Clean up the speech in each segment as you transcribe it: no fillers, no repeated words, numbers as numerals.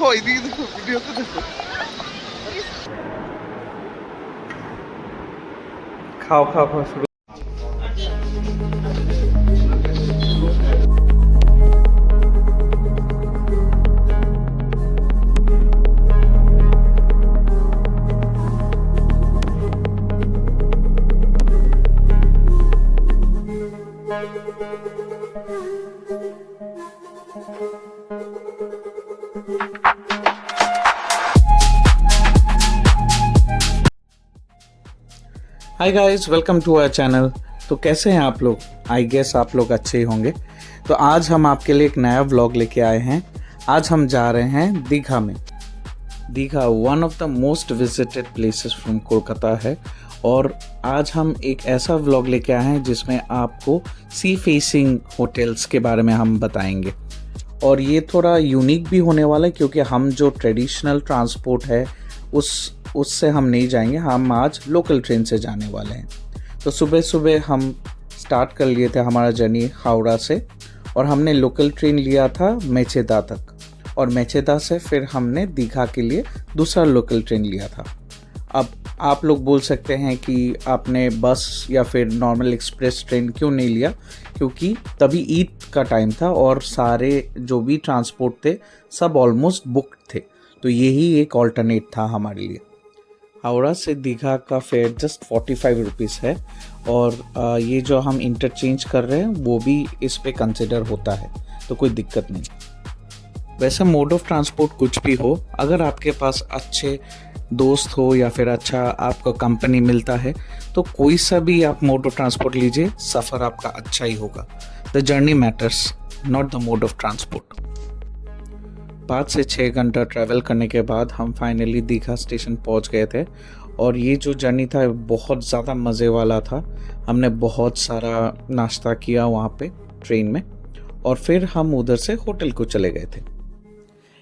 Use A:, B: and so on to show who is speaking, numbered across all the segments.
A: देखो इधर देखो वीडियो तो देखो। खाओ खाओ खाओ शुरू। Hi guys, welcome to our channel. तो कैसे हैं आप लोग? आई गेस आप लोग अच्छे ही होंगे। तो आज हम आपके लिए एक नया व्लॉग लेके आए हैं। आज हम जा रहे हैं दीघा में। Digha one of the most visited places from Kolkata है। और आज हम एक ऐसा व्लॉग लेके आए हैं जिसमें आपको सी फेसिंग होटल्स के बारे में हम बताएंगे। और ये थोड़ा यूनिक भी होने वाला है क्योंकि हम जो ट्रेडिशनल ट्रांसपोर्ट है उससे हम नहीं जाएंगे। हम आज लोकल ट्रेन से जाने वाले हैं। तो सुबह सुबह हम स्टार्ट कर लिए थे हमारा जर्नी हावड़ा से, और हमने लोकल ट्रेन लिया था मेचेदा तक, और मेचेदा से फिर हमने दीघा के लिए दूसरा लोकल ट्रेन लिया था। अब आप लोग बोल सकते हैं कि आपने बस या फिर नॉर्मल एक्सप्रेस ट्रेन क्यों नहीं लिया, क्योंकि तभी ईद का टाइम था और सारे जो भी ट्रांसपोर्ट थे सब ऑलमोस्ट बुक्ड थे। तो यही एक ऑल्टरनेट था हमारे लिए। हावड़ा से दीघा का फेयर जस्ट 45 रुपीज़ है, और ये जो हम इंटरचेंज कर रहे हैं वो भी इस पे कंसिडर होता है, तो कोई दिक्कत नहीं। वैसे मोड ऑफ ट्रांसपोर्ट कुछ भी हो, अगर आपके पास अच्छे दोस्त हो या फिर अच्छा आपको कंपनी मिलता है तो कोई सा भी आप मोड ऑफ ट्रांसपोर्ट लीजिए, सफ़र आपका अच्छा ही होगा। The journey matters, not the mode of transport. 5 से 6 घंटा ट्रैवल करने के बाद हम फाइनली दीघा स्टेशन पहुंच गए थे। और ये जो जर्नी था बहुत ज़्यादा मज़े वाला था। हमने बहुत सारा नाश्ता किया वहाँ पे ट्रेन में, और फिर हम उधर से होटल को चले गए थे।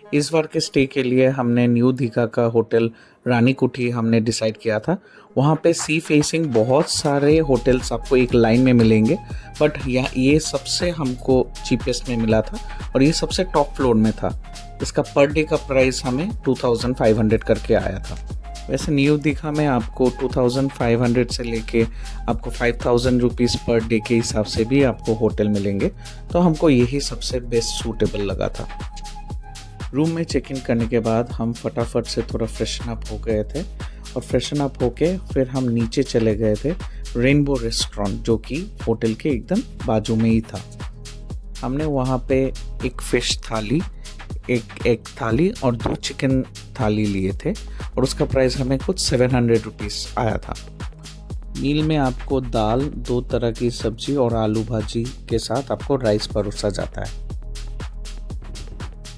A: इस बार के स्टे के लिए हमने न्यू दीघा का होटल रानी कुठी हमने डिसाइड किया था। वहाँ पे सी फेसिंग बहुत सारे होटल्स आपको एक लाइन में मिलेंगे, बट ये सबसे हमको चीपेस्ट में मिला था और ये सबसे टॉप फ्लोर में था। इसका पर डे का प्राइस हमें 2500 करके आया था। वैसे न्यू दीघा में आपको 2500 से लेके आपको 5000 रुपीज़ पर डे के हिसाब से भी आपको होटल मिलेंगे, तो हमको यही सबसे बेस्ट सूटेबल लगा था। रूम में चेक इन करने के बाद हम फटाफट से थोड़ा फ्रेशन अप हो गए थे, और फ्रेशन अप होके फिर हम नीचे चले गए थे रेनबो रेस्टोरेंट, जो कि होटल के एकदम बाजू में ही था। हमने वहाँ पे एक फ़िश थाली, एक एग थाली और 2 चिकन थाली लिए थे, और उसका प्राइस हमें कुछ 700 रुपीज़ आया था। मील में आपको दाल, 2 तरह की सब्जी और आलू भाजी के साथ आपको राइस परोसा जाता है।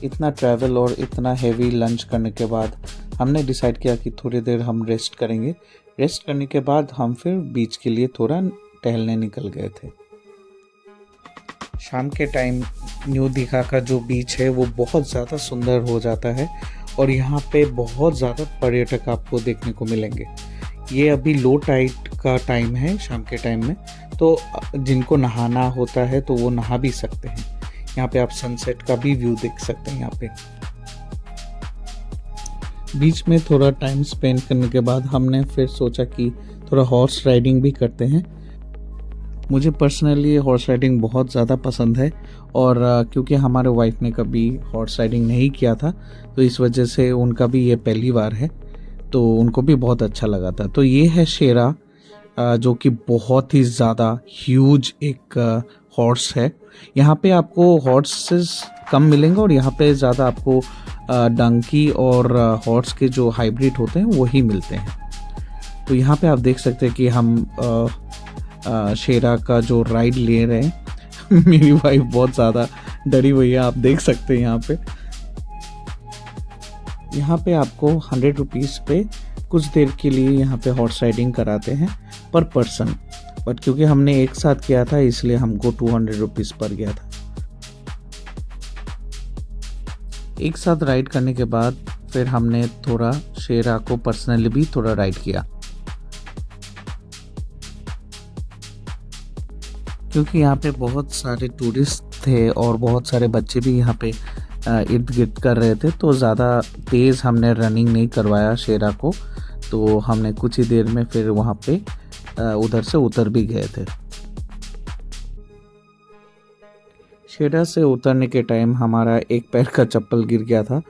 A: इतना ट्रैवल और इतना हेवी लंच करने के बाद हमने डिसाइड किया कि थोड़ी देर हम रेस्ट करेंगे। रेस्ट करने के बाद हम फिर बीच के लिए थोड़ा टहलने निकल गए थे। शाम के टाइम न्यू दीघा का जो बीच है वो बहुत ज़्यादा सुंदर हो जाता है, और यहाँ पे बहुत ज़्यादा पर्यटक आपको देखने को मिलेंगे। ये अभी लो टाइड का टाइम है शाम के टाइम में, तो जिनको नहाना होता है तो वो नहा भी सकते हैं। यहाँ पे आप सनसेट का भी व्यू देख सकते हैं। यहाँ पे बीच में थोड़ा टाइम स्पेंड करने के बाद हमने फिर सोचा कि थोड़ा हॉर्स राइडिंग भी करते हैं। मुझे पर्सनली हॉर्स राइडिंग बहुत ज़्यादा पसंद है, और क्योंकि हमारे वाइफ ने कभी हॉर्स राइडिंग नहीं किया था तो इस वजह से उनका भी ये पहली बार है, तो उनको भी बहुत अच्छा लगा था। तो ये है शेरा, जो कि बहुत ही ज़्यादा ह्यूज एक हॉर्स है। यहाँ पे आपको हॉर्सेस कम मिलेंगे, और यहाँ पे ज़्यादा आपको डंकी और हॉर्स के जो हाइब्रिड होते हैं वही मिलते हैं। तो यहाँ पे आप देख सकते हैं कि हम शेरा का जो राइड ले रहे हैं। मेरी वाइफ बहुत ज़्यादा डरी हुई है, आप देख सकते हैं। यहाँ पे आपको 100 रुपीज़ पे कुछ देर के लिए यहाँ पे हॉर्स राइडिंग कराते हैं पर पर्सन, बट क्योंकि हमने एक साथ किया था इसलिए हमको 200 रुपीज़ पर गया था। एक साथ राइड करने के बाद फिर हमने थोड़ा शेरा को पर्सनली भी थोड़ा राइड किया, क्योंकि यहाँ पे बहुत सारे टूरिस्ट थे और बहुत सारे बच्चे भी यहाँ पे इर्द गिर्द कर रहे थे, तो ज़्यादा तेज़ हमने रनिंग नहीं करवाया शेरा को। तो हमने कुछ ही देर में फिर वहाँ पे उधर से उतर भी गए थे। शेरा से उतरने के टाइम हमारा एक पैर का चप्पल गिर गया था,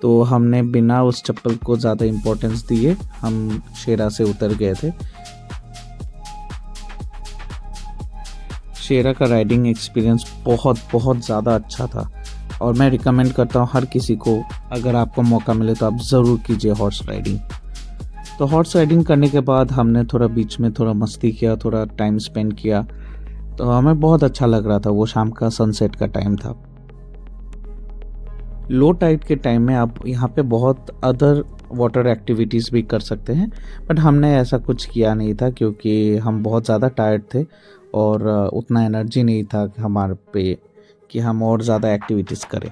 A: तो हमने बिना उस चप्पल को ज़्यादा इम्पोर्टेंस दिए हम शेरा से उतर गए थे। शेरा का राइडिंग एक्सपीरियंस बहुत ज़्यादा अच्छा था और मैं रिकमेंड करता हूँ हर किसी को, अगर आपको मौका मिले तो आप ज़रूर कीजिए हॉर्स राइडिंग। तो हॉर्स राइडिंग करने के बाद हमने थोड़ा बीच में थोड़ा मस्ती किया, थोड़ा टाइम स्पेंड किया, तो हमें बहुत अच्छा लग रहा था। वो शाम का सनसेट का टाइम था। लो टाइड के टाइम में आप यहाँ पे बहुत अदर वाटर एक्टिविटीज़ भी कर सकते हैं, बट हमने ऐसा कुछ किया नहीं था क्योंकि हम बहुत ज़्यादा टायर्ड थे और उतना एनर्जी नहीं था हमारे पे कि हम और ज़्यादा एक्टिविटीज़ करें।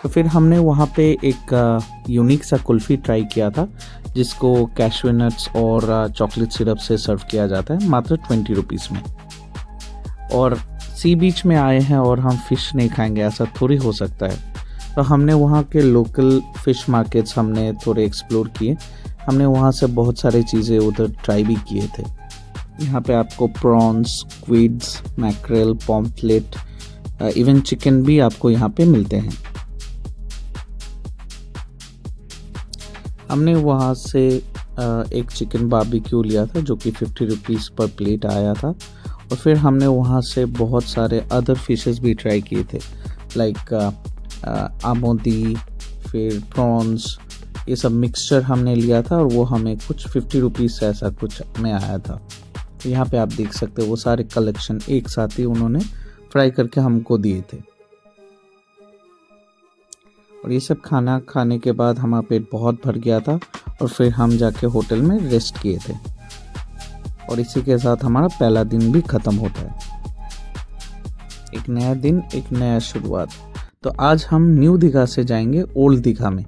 A: तो फिर हमने वहाँ पे एक यूनिक सा कुल्फ़ी ट्राई किया था, जिसको कैशू नट्स और चॉकलेट सिरप से सर्व किया जाता है मात्र 20 रुपीज़ में। और सी बीच में आए हैं और हम फ़िश नहीं खाएंगे, ऐसा थोड़ी हो सकता है। तो हमने वहाँ के लोकल फ़िश मार्केट्स हमने थोड़े एक्सप्लोर किए। हमने वहाँ से बहुत सारी चीज़ें उधर ट्राई भी किए थे। यहाँ पे आपको prawns, squids, mackerel, pomfret, even chicken भी आपको यहाँ पे मिलते हैं। हमने वहाँ से एक चिकन बारबेक्यू लिया था जो कि 50 रुपीज़ पर प्लेट आया था। और फिर हमने वहाँ से बहुत सारे अदर फिशेस भी ट्राई किए थे, लाइक आमोदी, फिर प्रॉन्स, ये सब मिक्सचर हमने लिया था और वो हमें कुछ 50 रुपीज़ ऐसा कुछ में आया था। तो यहाँ पे आप देख सकते हो वो सारे कलेक्शन एक साथ ही उन्होंने फ्राई करके हमको दिए थे। और ये सब खाना खाने के बाद हमारा पेट बहुत भर गया था और फिर हम जाके होटल में रेस्ट किए थे। और इसी के साथ हमारा पहला दिन भी ख़त्म होता है। एक नया दिन, एक नया शुरुआत। तो आज हम न्यू दीघा से जाएंगे ओल्ड दीघा में,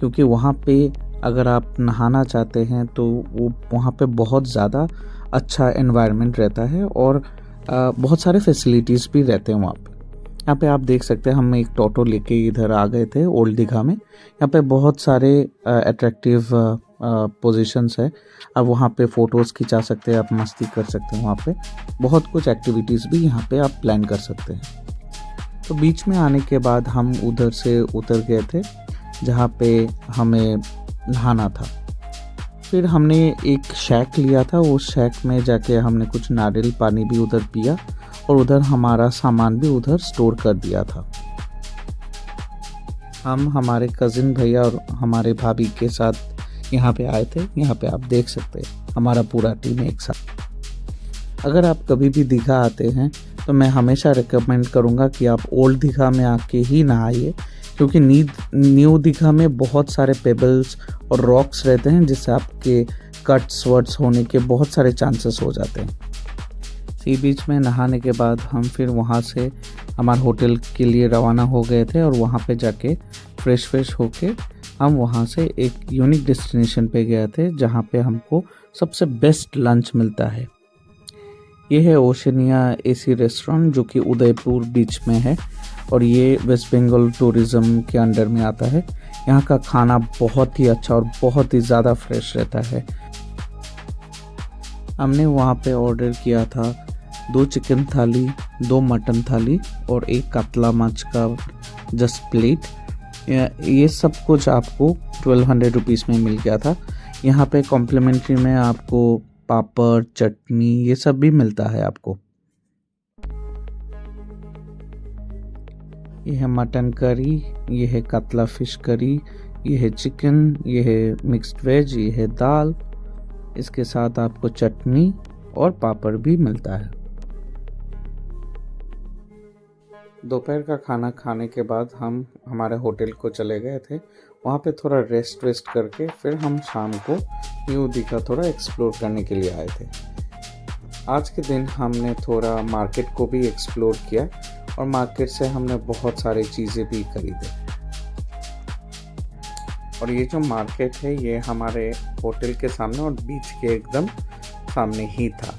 A: क्योंकि वहाँ पे अगर आप नहाना चाहते हैं तो वो वहाँ पे बहुत ज़्यादा अच्छा एनवायरनमेंट रहता है और बहुत सारे फैसिलिटीज़ भी रहते हैं वहाँ पे। यहाँ पे आप देख सकते हैं हम एक टोटो लेके इधर आ गए थे ओल्ड दीघा में। यहाँ पे बहुत सारे अट्रैक्टिव पोजीशंस है, आप वहाँ पे फ़ोटोज़ खिंचा सकते हैं, आप मस्ती कर सकते हैं। वहाँ पे बहुत कुछ एक्टिविटीज़ भी यहाँ पे आप प्लान कर सकते हैं। तो बीच में आने के बाद हम उधर से उतर गए थे जहाँ पे हमें नहाना था। फिर हमने एक शैक लिया था, उस शैक में जाके हमने कुछ नारियल पानी भी उधर पिया और उधर हमारा सामान भी उधर स्टोर कर दिया था। हम हमारे कज़िन भैया और हमारे भाभी के साथ यहाँ पे आए थे। यहाँ पे आप देख सकते हैं हमारा पूरा टीम एक साथ। अगर आप कभी भी दीघा आते हैं तो मैं हमेशा रिकमेंड करूँगा कि आप ओल्ड दीघा में आके ही नहाइए, क्योंकि न्यू दीघा में बहुत सारे पेबल्स और रॉक्स रहते हैं जिससे आपके कट्स वर्ड्स होने के बहुत सारे चांसेस हो जाते हैं। सी बीच में नहाने के बाद हम फिर वहाँ से हमारे होटल के लिए रवाना हो गए थे और वहाँ पे जाके फ्रेश होके हम वहाँ से एक यूनिक डेस्टिनेशन पे गए थे जहाँ पे हमको सबसे बेस्ट लंच मिलता है। ये है ओशनिया एसी रेस्टोरेंट जो कि उदयपुर बीच में है और ये वेस्ट बंगाल टूरिज़्म के अंडर में आता है। यहाँ का खाना बहुत ही अच्छा और बहुत ही ज़्यादा फ्रेश रहता है। हमने वहाँ पे ऑर्डर किया था 2 चिकन थाली, 2 मटन थाली और 1 कातला माछ का जस्ट प्लेट। ये सब कुछ आपको 1200 रुपीज़ में मिल गया था। यहाँ पे कॉम्प्लीमेंट्री में आपको पापड़, चटनी, ये सब भी मिलता है आपको। ये है मटन करी, ये है कातला फिश करी, ये है चिकन, ये है मिक्स्ड वेज, ये है दाल। इसके साथ आपको चटनी और पापड़ भी मिलता है। दोपहर का खाना खाने के बाद हम हमारे होटल को चले गए थे। वहाँ पे थोड़ा रेस्ट करके फिर हम शाम को न्यू दीघा थोड़ा एक्सप्लोर करने के लिए आए थे। आज के दिन हमने थोड़ा मार्केट को भी एक्सप्लोर किया और मार्केट से हमने बहुत सारी चीज़ें भी खरीदे। और ये जो मार्केट है ये हमारे होटल के सामने और बीच के एकदम सामने ही था।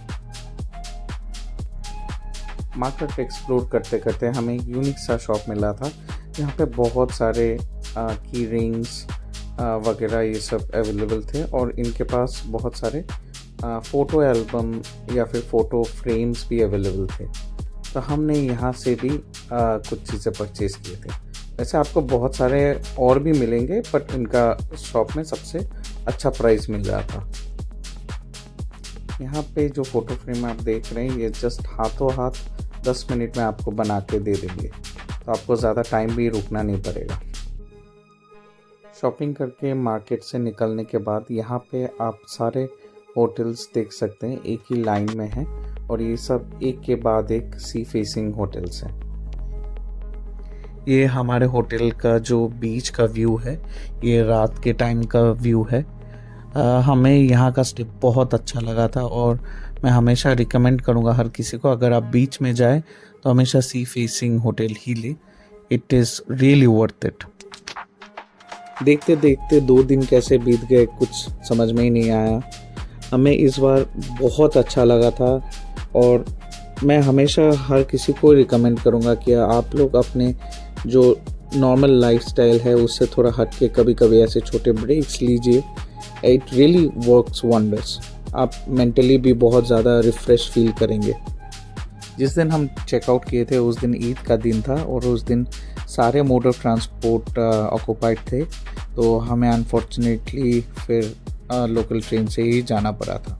A: मार्केट एक्सप्लोर करते करते हमें एक यूनिक सा शॉप मिला था यहाँ पे बहुत सारे की रिंग्स वगैरह ये सब अवेलेबल थे और इनके पास बहुत सारे फ़ोटो एल्बम या फिर फ़ोटो फ्रेम्स भी अवेलेबल थे। तो हमने यहाँ से भी कुछ चीज़ें परचेज़ किए थे। वैसे आपको बहुत सारे और भी मिलेंगे बट इनका शॉप में सबसे अच्छा प्राइस मिल रहा था। यहाँ पे जो फ़ोटो फ्रेम आप देख रहे हैं ये जस्ट हाथों हाथ 10 मिनट में आपको बना के दे देंगे, तो आपको ज़्यादा टाइम भी रुकना नहीं पड़ेगा। शॉपिंग करके मार्केट से निकलने के बाद यहाँ पे आप सारे होटल्स देख सकते हैं, एक ही लाइन में हैं और ये सब एक के बाद एक सी फेसिंग होटल्स हैं। ये हमारे होटल का जो बीच का व्यू है, ये रात के टाइम का व्यू है। हमें यहाँ का स्टे बहुत अच्छा लगा था और मैं हमेशा रिकमेंड करूँगा हर किसी को, अगर आप बीच में जाए तो हमेशा सी फेसिंग होटल ही ले। It is really worth it. देखते देखते 2 दिन कैसे बीत गए कुछ समझ में ही नहीं आया। हमें इस बार बहुत अच्छा लगा था और मैं हमेशा हर किसी को रिकमेंड करूँगा कि आप लोग अपने जो नॉर्मल लाइफस्टाइल है उससे थोड़ा हट के कभी कभी ऐसे छोटे ब्रेक्स लीजिए। It really works wonders. आप मेंटली भी बहुत ज़्यादा रिफ़्रेश फील करेंगे। जिस दिन हम चेकआउट किए थे उस दिन ईद का दिन था और उस दिन सारे मोड ऑफ ट्रांसपोर्ट ऑक्यूपाइड थे, तो हमें अनफॉर्चुनेटली फिर लोकल ट्रेन से ही जाना पड़ा था।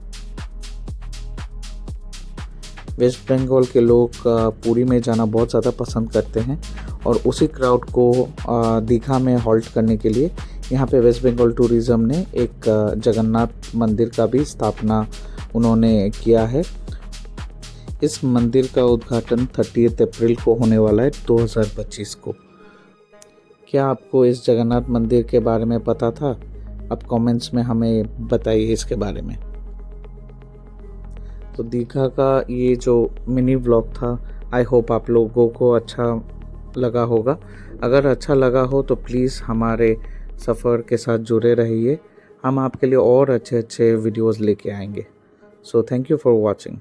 A: वेस्ट बंगाल के लोग पुरी में जाना बहुत ज़्यादा पसंद करते हैं और उसी क्राउड को दीघा में हॉल्ट करने के लिए यहाँ पे वेस्ट बंगाल टूरिज़्म ने एक जगन्नाथ मंदिर का भी स्थापना उन्होंने किया है। इस मंदिर का उद्घाटन 30 अप्रैल को होने वाला है 2025 को। क्या आपको इस जगन्नाथ मंदिर के बारे में पता था? आप कमेंट्स में हमें बताइए इसके बारे में। तो दीघा का ये जो मिनी व्लॉग था, आई होप आप लोगों को अच्छा लगा होगा। अगर अच्छा लगा हो तो प्लीज़ हमारे सफ़र के साथ जुड़े रहिए, हम आपके लिए और अच्छे अच्छे वीडियोज़ लेके आएंगे। So thank you for watching.